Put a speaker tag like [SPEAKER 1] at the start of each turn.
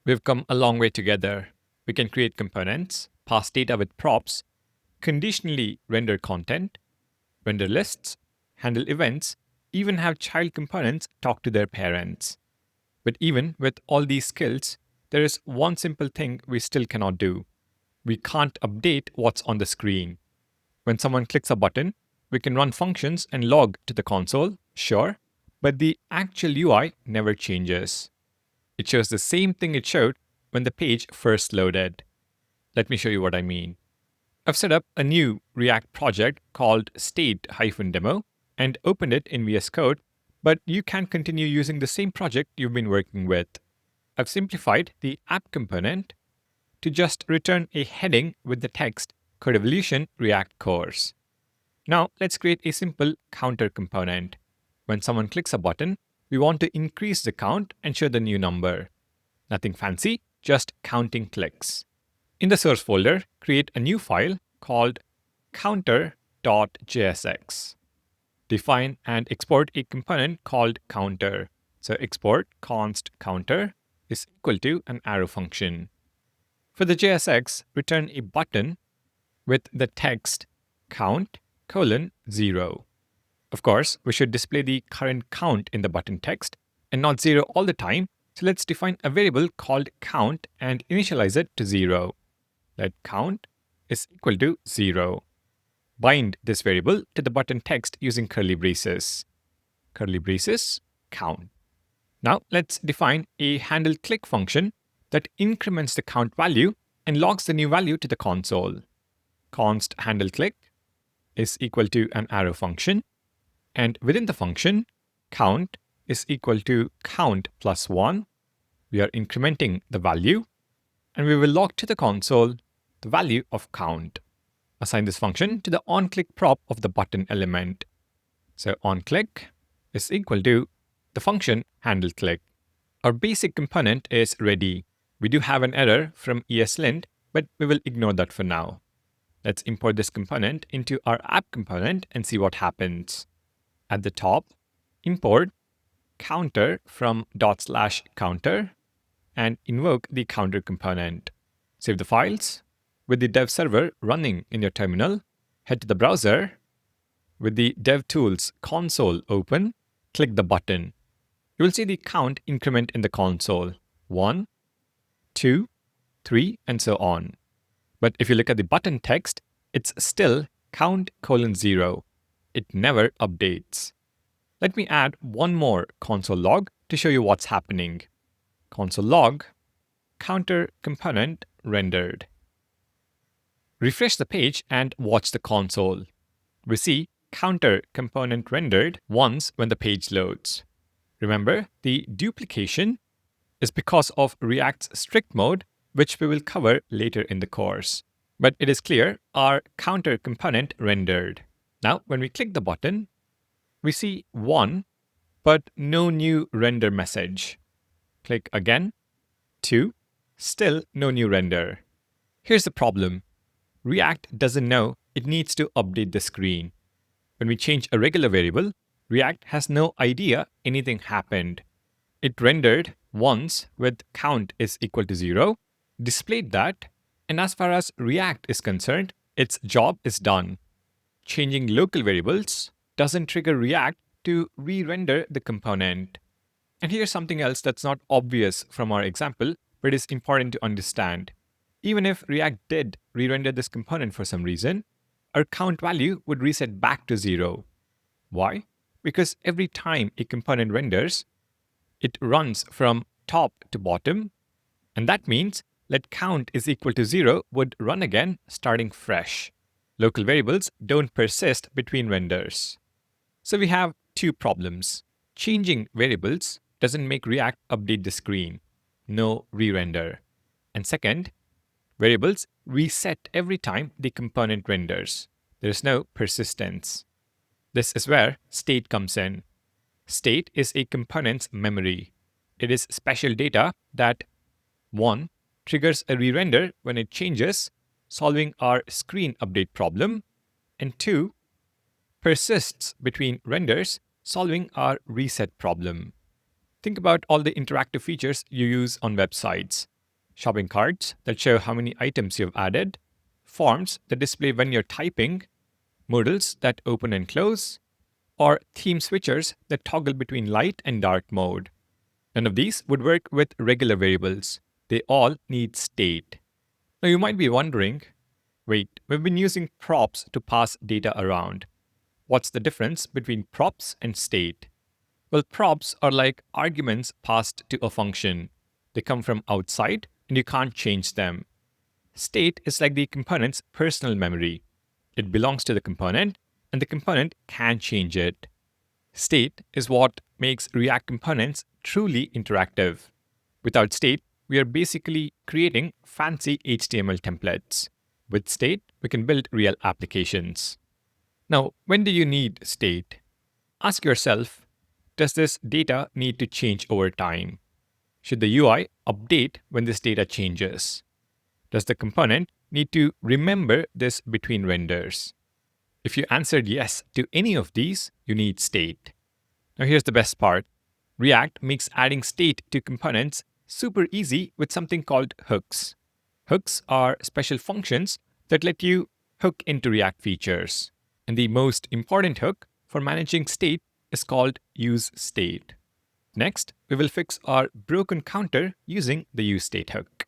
[SPEAKER 1] We've come a long way together. We can create components, pass data with props, conditionally render content, render lists, handle events, even have child components talk to their parents. But even with all these skills, there is one simple thing we still cannot do. We can't update what's on the screen. When someone clicks a button, we can run functions and log to the console, sure, but the actual UI never changes. It shows the same thing it showed when the page first loaded. Let me show you what I mean. I've set up a new React project called state-demo and opened it in VS Code, but you can continue using the same project you've been working with. I've simplified the app component to just return a heading with the text Codevolution React course. Now let's create a simple counter component. When someone clicks a button, we want to increase the count and show the new number. Nothing fancy, just counting clicks. In the source folder, create a new file called counter.jsx. Define and export a component called counter. So export const counter is equal to an arrow function. For the JSX, return a button with the text count:0. Of course, we should display the current count in the button text and not 0 all the time. So let's define a variable called count and initialize it to 0. Let count is equal to 0. Bind this variable to the button text using curly braces. Curly braces, count. Now let's define a handle click function that increments the count value and logs the new value to the console. Const handle click is equal to an arrow function, and within the function, count is equal to count plus 1. We are incrementing the value, and we will log to the console the value of count. Assign this function to the onClick prop of the button element. So onClick is equal to the function handleClick. Our basic component is ready. We do have an error from ESLint, but we will ignore that for now. Let's import this component into our app component and see what happens. At the top, import counter from /counter and invoke the counter component. Save the files. With the dev server running in your terminal, head to the browser. With the DevTools console open, click the button. You will see the count increment in the console. 1, 2, 3, and so on. But if you look at the button text, it's still count:0. It never updates. Let me add one more console log to show you what's happening. Console log, counter component rendered. Refresh the page and watch the console. We see counter component rendered once when the page loads. Remember, the duplication is because of React's strict mode, which we will cover later in the course. But it is clear our counter component rendered. Now, when we click the button, we see 1, but no new render message. Click again. 2, still no new render. Here's the problem. React doesn't know it needs to update the screen. When we change a regular variable, React has no idea anything happened. It rendered once with count is equal to 0, displayed that, and as far as React is concerned, its job is done. Changing local variables doesn't trigger React to re-render the component. And here's something else that's not obvious from our example, but is important to understand. Even if React did re-render this component for some reason, our count value would reset back to 0. Why? Because every time a component renders, it runs from top to bottom, and that means let count is equal to 0 would run again starting fresh. Local variables don't persist between renders. So we have two problems. Changing variables doesn't make React update the screen. No re-render. And second, variables reset every time the component renders. There is no persistence. This is where state comes in. State is a component's memory. It is special data that 1. Triggers a re-render when it changes, solving our screen update problem, and 2. Persists between renders, solving our reset problem. Think about all the interactive features you use on websites. shopping carts that show how many items you've added, forms that display when you're typing, modals that open and close, or theme switchers that toggle between light and dark mode. None of these would work with regular variables. They all need state. Now you might be wondering, wait, we've been using props to pass data around. What's the difference between props and state? Well, props are like arguments passed to a function. They come from outside and you can't change them. State is like the component's personal memory. It belongs to the component and the component can change it. State is what makes React components truly interactive. Without state, we are basically creating fancy HTML templates. With state, we can build real applications. Now, when do you need state? Ask yourself, does this data need to change over time? Should the UI update when this data changes? Does the component need to remember this between renders? If you answered yes to any of these, you need state. Now here's the best part. React makes adding state to components super easy with something called hooks. Hooks are special functions that let you hook into React features. And the most important hook for managing state is called useState. Next, we will fix our broken counter using the useState hook.